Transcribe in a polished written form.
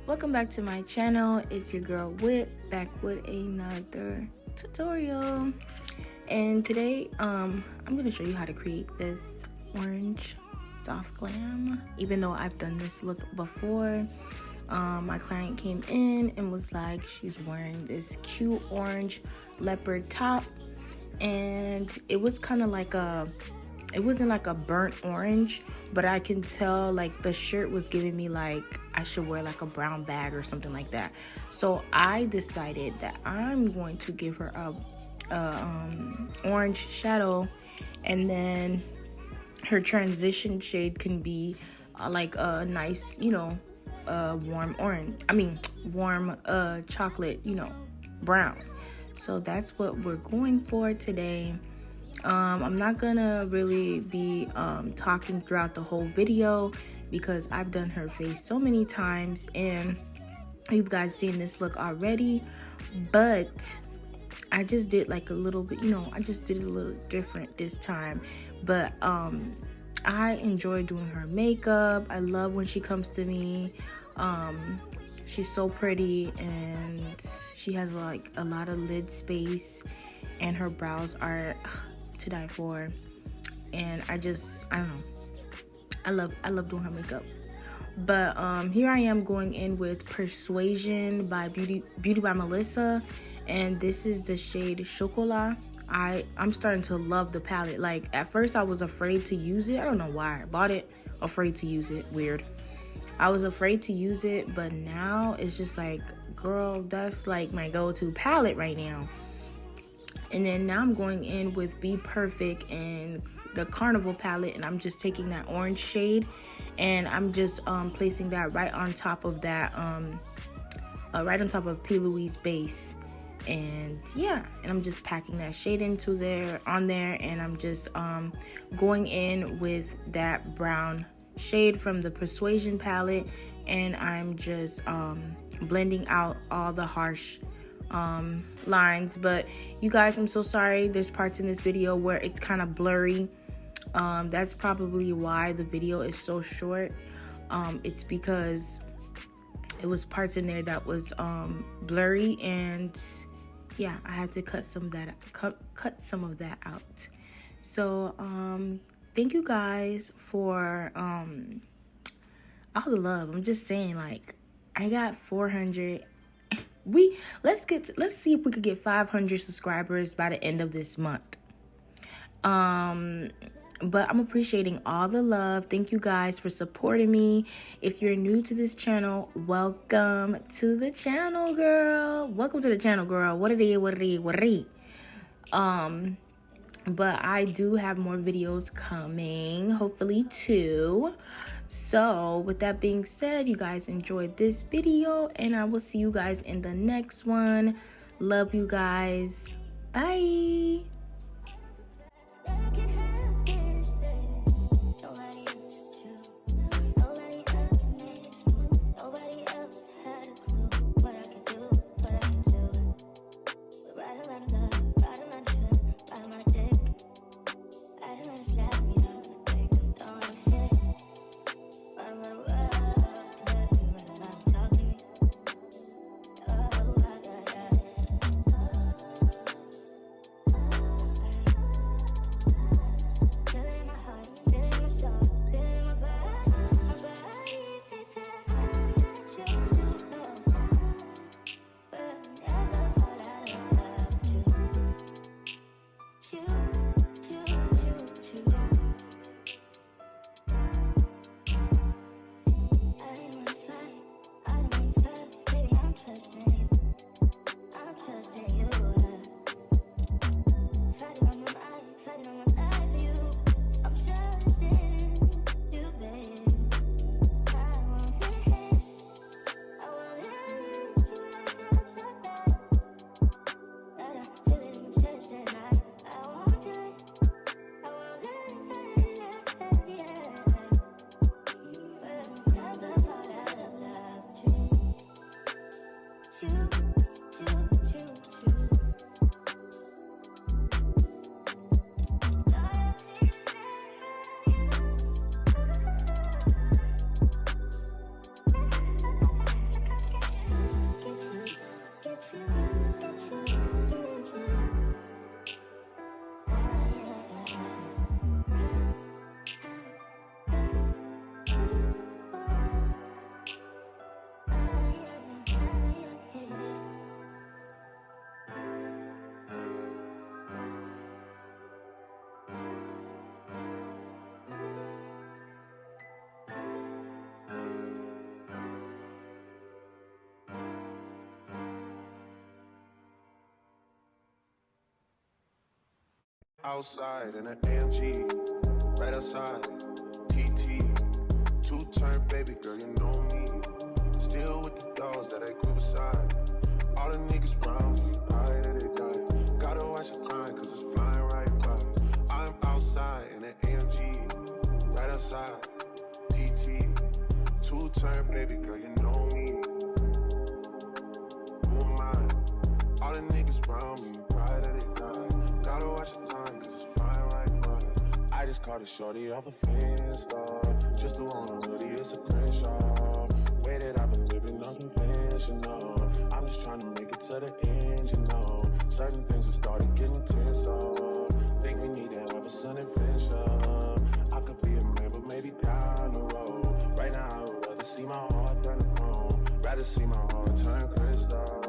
Welcome back to my channel. It's your girl Wit, back with another tutorial. And today I'm gonna show you how to create this orange soft glam. Even though I've done this look before, my client came in and was like, she's wearing this cute orange leopard top, and it was kind of like it wasn't like a burnt orange, but I can tell like the shirt was giving me like I should wear like a brown bag or something like that. So I decided that I'm going to give her a orange shadow, and then her transition shade can be like a nice, warm orange. Warm chocolate, brown. So that's what we're going for today. I'm not gonna really be talking throughout the whole video because I've done her face so many times and you guys seen this look already, but I just did like a little bit, I just did it a little different this time. But I enjoy doing her makeup. I love when she comes to me. She's so pretty and she has like a lot of lid space and her brows are to die for. And I don't know, I love doing her makeup. But here I am going in with Persuasion by Beauty by Melissa, and this is the shade Chocolat. I'm starting to love the palette. Like at first I was afraid to use it. I don't know why I bought it, afraid to use it. Weird. I was afraid to use it, but now it's just like, girl, that's like my go-to palette right now. And then now I'm going in with Be Perfect and the Carnival palette, and I'm just taking that orange shade and I'm just placing that right on top of that right on top of P. Louise base. And yeah, and I'm just packing that shade into there and I'm just going in with that brown shade from the Persuasion palette, and I'm just blending out all the harsh lines. But you guys, I'm so sorry, there's parts in this video where it's kind of blurry. That's probably why the video is so short. It's because it was parts in there that was blurry, and yeah, I had to cut some of that out. So thank you guys for all the love. I'm just saying, like, I got 400. Let's see if we could get 500 subscribers by the end of this month. But I'm appreciating all the love. Thank you guys for supporting me. If you're new to this channel, welcome to the channel, girl. Welcome to the channel, girl. What it is. But I do have more videos coming, hopefully too. So with that being said, you guys enjoyed this video and I will see you guys in the next one. Love you guys. Bye. outside in an AMG, right outside, TT. Two-turn baby girl, you know me. Still with the dogs that I grew beside. All the niggas round me, die that they die. Gotta watch the time, cause it's flying right by. I'm outside in an AMG, right outside, TT. Two-turn baby girl, you know me. Who am I? All the niggas round me, right that they die. Gotta watch the time, cause it's flying right by. I just caught a shorty off a Finsta. Just do on a hoodie, it's a Crenshaw. Way that I've been living unconventional. I'm just trying to make it to the end, you know. Certain things have started getting tense up. Think we need to have a sun adventure. I could be a man, but maybe down the road. Right now, I would rather see my heart turn to chrome. Rather see my heart turn crystal.